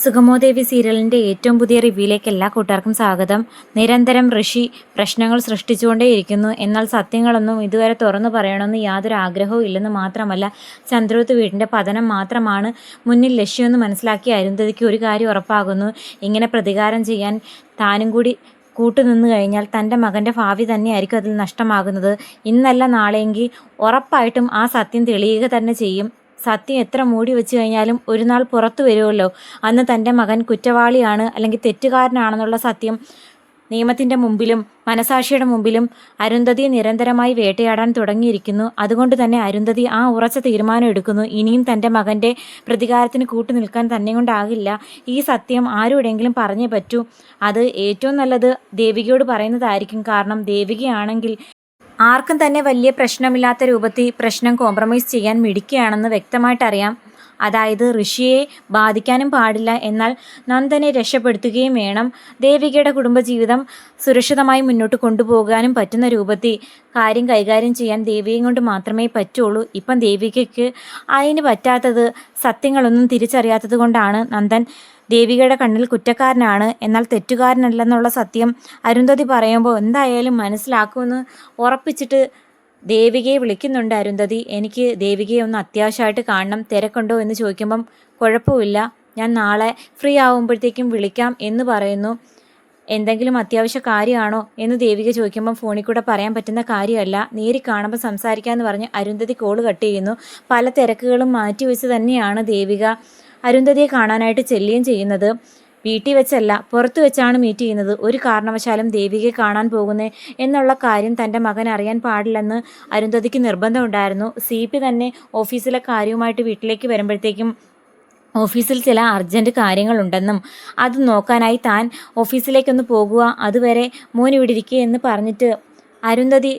സുഗമോദേവി സീരിയലിൻ്റെ ഏറ്റവും പുതിയ റിവ്യൂയിലേക്ക് എല്ലാ കൂട്ടുകാർക്കും സ്വാഗതം. നിരന്തരം ഋഷി പ്രശ്നങ്ങൾ സൃഷ്ടിച്ചുകൊണ്ടേയിരിക്കുന്നു. എന്നാൽ സത്യങ്ങളൊന്നും ഇതുവരെ തുറന്നു പറയണമെന്ന് യാതൊരു ആഗ്രഹവും ഇല്ലെന്ന് മാത്രമല്ല, ചന്ദ്രോത്ത് വീടിൻ്റെ പതനം മാത്രമാണ് മുന്നിൽ ലക്ഷ്യമെന്ന് മനസ്സിലാക്കിയ അരുന്ധതിക്ക് ഒരു കാര്യം ഉറപ്പാകുന്നു. ഇങ്ങനെ പ്രതികാരം ചെയ്യാൻ താനും കൂടി കൂട്ടുനിന്നു കഴിഞ്ഞാൽ തൻ്റെ മകൻ്റെ ഭാവി തന്നെയായിരിക്കും അതിൽ നഷ്ടമാകുന്നത്. ഇന്നല്ല നാളെയെങ്കിൽ ഉറപ്പായിട്ടും ആ സത്യം തെളിയുക തന്നെ ചെയ്യും. സത്യം എത്ര മൂടി വെച്ച് കഴിഞ്ഞാലും ഒരു നാൾ പുറത്തു വരുമല്ലോ. അന്ന് തൻ്റെ മകൻ കുറ്റവാളിയാണ് അല്ലെങ്കിൽ തെറ്റുകാരനാണെന്നുള്ള സത്യം നിയമത്തിൻ്റെ മുമ്പിലും മനസാക്ഷിയുടെ മുമ്പിലും അരുന്ധതിയെ നിരന്തരമായി വേട്ടയാടാൻ തുടങ്ങിയിരിക്കുന്നു. അതുകൊണ്ട് തന്നെ അരുന്ധതി ആ ഉറച്ച തീരുമാനം എടുക്കുന്നു. ഇനിയും തൻ്റെ മകൻ്റെ പ്രതികാരത്തിന് കൂട്ടു നിൽക്കാൻ തന്നെ കൊണ്ടാകില്ല. ഈ സത്യം ആരോടെങ്കിലും പറഞ്ഞേ പറ്റൂ. അത് ഏറ്റവും നല്ലത് ദേവികയോട് പറയുന്നതായിരിക്കും. കാരണം ദേവികയാണെങ്കിൽ ആർക്കും തന്നെ വലിയ പ്രശ്നമില്ലാത്ത രൂപത്തിൽ പ്രശ്നം കോംപ്രമൈസ് ചെയ്യാൻ മിടുക്കുകയാണെന്ന് വ്യക്തമായിട്ടറിയാം. അതായത് ഋഷിയെ ബാധിക്കാനും പാടില്ല, എന്നാൽ നന്ദനെ രക്ഷപ്പെടുത്തുകയും വേണം. ദേവികയുടെ കുടുംബജീവിതം സുരക്ഷിതമായി മുന്നോട്ട് കൊണ്ടുപോകാനും പറ്റുന്ന രൂപത്തിൽ കാര്യം കൈകാര്യം ചെയ്യാൻ ദേവികയും കൊണ്ട് മാത്രമേ പറ്റുള്ളൂ. ഇപ്പം ദേവികയ്ക്ക് അതിന് പറ്റാത്തത് സത്യങ്ങളൊന്നും തിരിച്ചറിയാത്തത് കൊണ്ടാണ്. നന്ദൻ ദേവികയുടെ കണ്ണിൽ കുറ്റക്കാരനാണ്, എന്നാൽ തെറ്റുകാരനല്ലെന്നുള്ള സത്യം അരുന്ധതി പറയുമ്പോൾ എന്തായാലും മനസ്സിലാക്കുമെന്ന് ഉറപ്പിച്ചിട്ട് ദേവികയെ വിളിക്കുന്നുണ്ട് അരുന്ധതി. എനിക്ക് ദേവികയെ ഒന്ന് അത്യാവശ്യമായിട്ട് കാണണം, തിരക്കുണ്ടോ എന്ന് ചോദിക്കുമ്പം കുഴപ്പമില്ല, ഞാൻ നാളെ ഫ്രീ ആകുമ്പോഴത്തേക്കും വിളിക്കാം എന്ന് പറയുന്നു. എന്തെങ്കിലും അത്യാവശ്യ കാര്യമാണോ എന്ന് ദേവിക ചോദിക്കുമ്പം ഫോണിൽ കൂടെ പറയാൻ പറ്റുന്ന കാര്യമല്ല, നേരിൽ കാണുമ്പോൾ സംസാരിക്കാമെന്ന് പറഞ്ഞ് അരുന്ധതി കോള് കട്ട് ചെയ്യുന്നു. പല തിരക്കുകളും മാറ്റിവെച്ച് തന്നെയാണ് ദേവിക അരുന്ധതിയെ കാണാനായിട്ട് ചെല്ലുകയും ചെയ്യുന്നത്. വീട്ടിൽ വെച്ചല്ല, പുറത്തു വെച്ചാണ് മീറ്റ് ചെയ്യുന്നത്. ഒരു കാരണവശാലും ദേവികയെ കാണാൻ പോകുന്നേ എന്നുള്ള കാര്യം തൻ്റെ മകൻ അറിയാൻ പാടില്ലെന്ന് അരുന്ധതിക്ക് നിർബന്ധമുണ്ടായിരുന്നു. CP തന്നെ ഓഫീസിലെ കാര്യവുമായിട്ട് വീട്ടിലേക്ക് വരുമ്പോഴത്തേക്കും ഓഫീസിൽ ചില അർജൻറ്റ് കാര്യങ്ങളുണ്ടെന്നും അത് നോക്കാനായി താൻ ഓഫീസിലേക്കൊന്ന് പോകുക, അതുവരെ മോൻ ഇവിടെ ഇരിക്കുക എന്ന് പറഞ്ഞിട്ട് അരുന്ധതി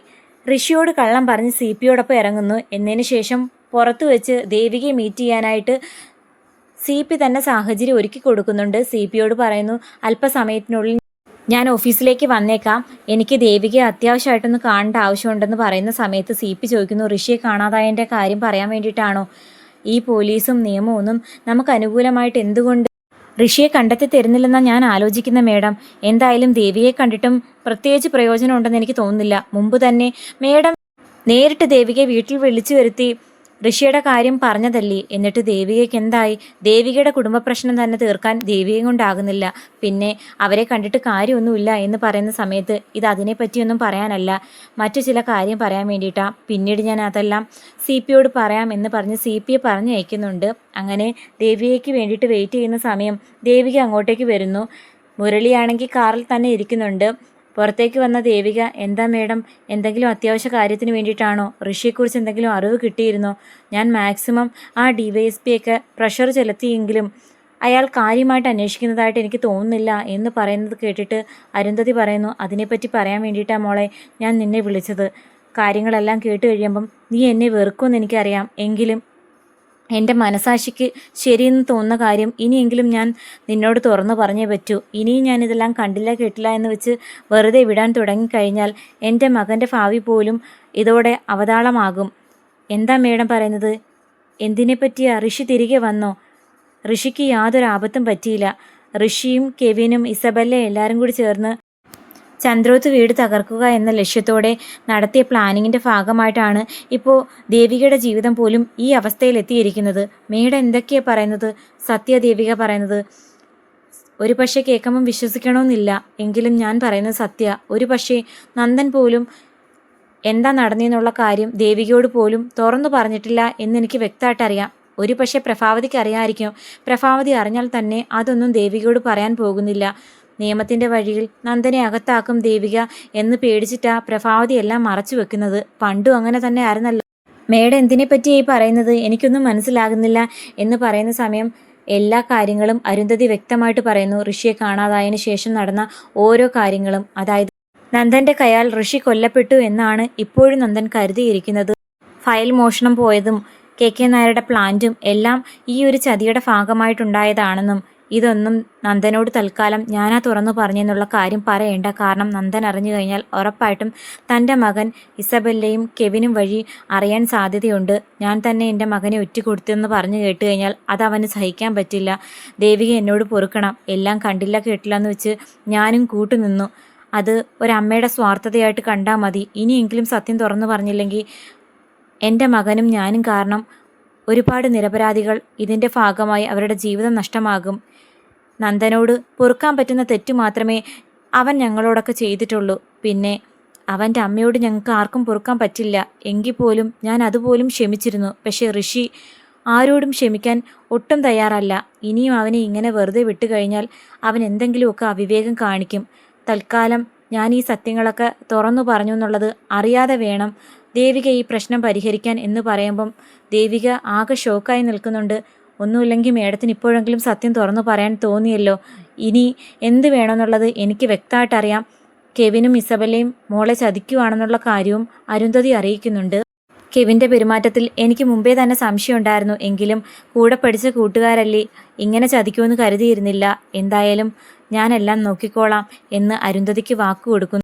ഋഷിയോട് കള്ളം പറഞ്ഞ് CPയോടൊപ്പം ഇറങ്ങുന്നു. എന്നതിന് ശേഷം പുറത്തു വെച്ച് ദേവികയെ മീറ്റ് ചെയ്യാനായിട്ട് CP തന്നെ സാഹചര്യം ഒരുക്കി കൊടുക്കുന്നുണ്ട്. CPയോട് പറയുന്നു, അല്പസമയത്തിനുള്ളിൽ ഞാൻ ഓഫീസിലേക്ക് വന്നേക്കാം, എനിക്ക് ദേവികയെ അത്യാവശ്യമായിട്ടൊന്ന് കാണേണ്ട ആവശ്യമുണ്ടെന്ന് പറയുന്ന സമയത്ത് CP ചോദിക്കുന്നു, ഋഷിയെ കാണാതായതിൻ്റെ കാര്യം പറയാൻ വേണ്ടിയിട്ടാണോ? ഈ പോലീസും നിയമവും ഒന്നും നമുക്ക് അനുകൂലമായിട്ട് എന്തുകൊണ്ട് ഋഷിയെ കണ്ടെത്തി തരുന്നില്ലെന്നാണ് ഞാൻ ആലോചിക്കുന്ന മേഡം. എന്തായാലും ദേവിയെ കണ്ടിട്ടും പ്രത്യേകിച്ച് പ്രയോജനം ഉണ്ടെന്ന് എനിക്ക് തോന്നുന്നില്ല. മുമ്പ് തന്നെ മേഡം നേരിട്ട് ദേവികയെ വീട്ടിൽ വിളിച്ചു വരുത്തി ഋഷിയുടെ കാര്യം പറഞ്ഞതല്ലേ. എന്നിട്ട് ദേവികയ്ക്ക് എന്തായി? ദേവികയുടെ കുടുംബ പ്രശ്നം തന്നെ തീർക്കാൻ ദേവികയും കൊണ്ടാകുന്നില്ല. പിന്നെ അവരെ കണ്ടിട്ട് കാര്യമൊന്നുമില്ല എന്ന് പറയുന്ന സമയത്ത് ഇത് അതിനെപ്പറ്റിയൊന്നും പറയാനല്ല, മറ്റു ചില കാര്യം പറയാൻ വേണ്ടിയിട്ടാണ്. പിന്നീട് ഞാൻ അതെല്ലാം CPയോട് പറയാം എന്ന് പറഞ്ഞ് CPയെ പറഞ്ഞ് അയക്കുന്നുണ്ട്. അങ്ങനെ ദേവികയ്ക്ക് വേണ്ടിയിട്ട് വെയിറ്റ് ചെയ്യുന്ന സമയം ദേവിക അങ്ങോട്ടേക്ക് വരുന്നു. മുരളിയാണെങ്കിൽ കാറിൽ തന്നെ ഇരിക്കുന്നുണ്ട്. പുറത്തേക്ക് വന്ന ദേവിക, എന്താ മേഡം, എന്തെങ്കിലും അത്യാവശ്യ കാര്യത്തിന് വേണ്ടിയിട്ടാണോ? ഋഷിയെക്കുറിച്ച് എന്തെങ്കിലും അറിവ് കിട്ടിയിരുന്നോ? ഞാൻ മാക്സിമം ആ DYSPയൊക്കെ പ്രഷർ ചെലുത്തിയെങ്കിലും അയാൾ കാര്യമായിട്ട് അന്വേഷിക്കുന്നതായിട്ട് എനിക്ക് തോന്നുന്നില്ല എന്ന് പറയുന്നത് കേട്ടിട്ട് അരുന്ധതി പറയുന്നു, അതിനെപ്പറ്റി പറയാൻ വേണ്ടിയിട്ടാണ് മോളെ ഞാൻ നിന്നെ വിളിച്ചത്. കാര്യങ്ങളെല്ലാം കേട്ട് കഴിയുമ്പം നീ എന്നെ വെറുക്കുമെന്ന് എനിക്കറിയാം, എങ്കിലും എൻ്റെ മനസാക്ഷിക്ക് ശരിയെന്ന് തോന്നുന്ന കാര്യം ഇനിയെങ്കിലും ഞാൻ നിന്നോട് തുറന്നു പറഞ്ഞേ പറ്റൂ. ഇനിയും ഞാനിതെല്ലാം കണ്ടില്ല കേട്ടില്ല എന്ന് വെച്ച് വെറുതെ വിടാൻ തുടങ്ങിക്കഴിഞ്ഞാൽ എൻ്റെ മകൻ്റെ ഭാവി പോലും ഇതോടെ അവതാളമാകും. എന്താ മേഡം പറയുന്നത്? എന്തിനെ പറ്റിയാ? ഋഷി തിരികെ വന്നോ? ഋഷിക്ക് യാതൊരു ആപത്തും പറ്റിയില്ല. ഋഷിയും കെവിനും ഇസബെല്ലയും എല്ലാവരും കൂടി ചേർന്ന് ചന്ദ്രോത്ത് വീട് തകർക്കുക എന്ന ലക്ഷ്യത്തോടെ നടത്തിയ പ്ലാനിങ്ങിൻ്റെ ഭാഗമായിട്ടാണ് ഇപ്പോൾ ദേവികയുടെ ജീവിതം പോലും ഈ അവസ്ഥയിലെത്തിയിരിക്കുന്നത്. മേഡം എന്തൊക്കെയാണ് പറയുന്നത്? സത്യ ദേവിക പറയുന്നത്. ഒരു പക്ഷേ കേൾക്കുമ്പം വിശ്വസിക്കണമെന്നില്ല, എങ്കിലും ഞാൻ പറയുന്നത് സത്യ. ഒരു പക്ഷേ നന്ദൻ പോലും എന്താ നടന്നെന്നുള്ള കാര്യം ദേവികയോട് പോലും തുറന്നു പറഞ്ഞിട്ടില്ല എന്നെനിക്ക് വ്യക്തമായിട്ടറിയാം. ഒരു പക്ഷേ പ്രഭാവതിക്ക് അറിയാമായിരിക്കും. പ്രഭാവതി അറിഞ്ഞാൽ തന്നെ അതൊന്നും ദേവികയോട് പറയാൻ പോകുന്നില്ല. നിയമത്തിൻ്റെ വഴിയിൽ നന്ദനെ അകത്താക്കും ദേവിക എന്ന് പേടിച്ചിട്ടാ പ്രഭാവതി എല്ലാം മറച്ചു വെക്കുന്നത്. പണ്ടും അങ്ങനെ തന്നെ ആയിരുന്നല്ലോ. മേഡം എന്തിനെപ്പറ്റി ഈ പറയുന്നത്? എനിക്കൊന്നും മനസ്സിലാകുന്നില്ല എന്ന് പറയുന്ന സമയം എല്ലാ കാര്യങ്ങളും അരുന്ധതി വ്യക്തമായിട്ട് പറയുന്നു. ഋഷിയെ കാണാതായതിനു ശേഷം നടന്ന ഓരോ കാര്യങ്ങളും, അതായത് നന്ദൻ്റെ കയ്യാൽ ഋഷി കൊല്ലപ്പെട്ടു എന്നാണ് ഇപ്പോഴും നന്ദൻ കരുതിയിരിക്കുന്നത്. ഫയൽ മോഷണം പോയതും KK നായരുടെ പ്ലാന്റും എല്ലാം ഈ ഒരു ചതിയുടെ ഭാഗമായിട്ടുണ്ടായതാണെന്നും ഇതൊന്നും നന്ദനോട് തൽക്കാലം ഞാനാ തുറന്നു പറഞ്ഞെന്നുള്ള കാര്യം പറയേണ്ട. കാരണം നന്ദൻ അറിഞ്ഞു കഴിഞ്ഞാൽ ഉറപ്പായിട്ടും തൻ്റെ മകൻ ഇസബെല്ലയും കെവിനും വഴി അറിയാൻ സാധ്യതയുണ്ട്. ഞാൻ തന്നെ എൻ്റെ മകനെ ഒറ്റുകൊടുത്തെന്ന് പറഞ്ഞു കേട്ട് കഴിഞ്ഞാൽ അതവന് സഹിക്കാൻ പറ്റില്ല. ദേവിക എന്നോട് പൊറുക്കണം. എല്ലാം കണ്ടില്ല കേട്ടില്ല എന്ന് വെച്ച് ഞാനും കൂട്ടുനിന്നു. അത് ഒരമ്മയുടെ സ്വാർത്ഥതയായിട്ട് കണ്ടാൽ മതി. ഇനിയെങ്കിലും സത്യം തുറന്നു പറഞ്ഞില്ലെങ്കിൽ എൻ്റെ മകനും ഞാനും കാരണം ഒരുപാട് നിരപരാധികൾ ഇതിൻ്റെ ഭാഗമായി അവരുടെ ജീവിതം നഷ്ടമാകും. നന്ദനോട് പൊറുക്കാൻ പറ്റുന്ന തെറ്റു മാത്രമേ അവൻ ഞങ്ങളോടൊക്കെ ചെയ്തിട്ടുള്ളൂ. പിന്നെ അവൻ്റെ അമ്മയോട് ഞങ്ങൾക്ക് ആർക്കും പൊറുക്കാൻ പറ്റില്ല. എങ്കിൽ പോലും ഞാൻ അതുപോലും ക്ഷമിച്ചിരുന്നു. പക്ഷേ ഋഷി ആരോടും ക്ഷമിക്കാൻ ഒട്ടും തയ്യാറല്ല. ഇനിയും അവനെ ഇങ്ങനെ വെറുതെ വിട്ടു കഴിഞ്ഞാൽ അവൻ എന്തെങ്കിലുമൊക്കെ അവിവേകം കാണിക്കും. തൽക്കാലം ഞാൻ ഈ സത്യങ്ങളൊക്കെ തുറന്നു പറഞ്ഞു എന്നുള്ളത് അറിയാതെ വേണം ദേവിക ഈ പ്രശ്നം പരിഹരിക്കാൻ എന്ന് പറയുമ്പം ദേവിക ആകെ ഷോക്കായി നിൽക്കുന്നുണ്ട്. ഒന്നുമില്ലെങ്കിൽ മേഡത്തിന് ഇപ്പോഴെങ്കിലും സത്യം തുറന്നു പറയാൻ തോന്നിയല്ലോ. ഇനി എന്ത് വേണമെന്നുള്ളത് എനിക്ക് വ്യക്തമായിട്ടറിയാം. കെവിനും ഇസബെല്ലയും മോളെ ചതിക്കുവാണെന്നുള്ള കാര്യവും അരുന്ധതി അറിയിക്കുന്നുണ്ട്. കെവിൻ്റെ പെരുമാറ്റത്തിൽ എനിക്ക് മുമ്പേ തന്നെ സംശയമുണ്ടായിരുന്നു. എങ്കിലും കൂടെ പഠിച്ച കൂട്ടുകാരല്ലേ, ഇങ്ങനെ ചതിക്കുമെന്ന് കരുതിയിരുന്നില്ല. എന്തായാലും ഞാനെല്ലാം നോക്കിക്കോളാം എന്ന് അരുന്ധതിക്ക് വാക്കു കൊടുക്കുന്നു.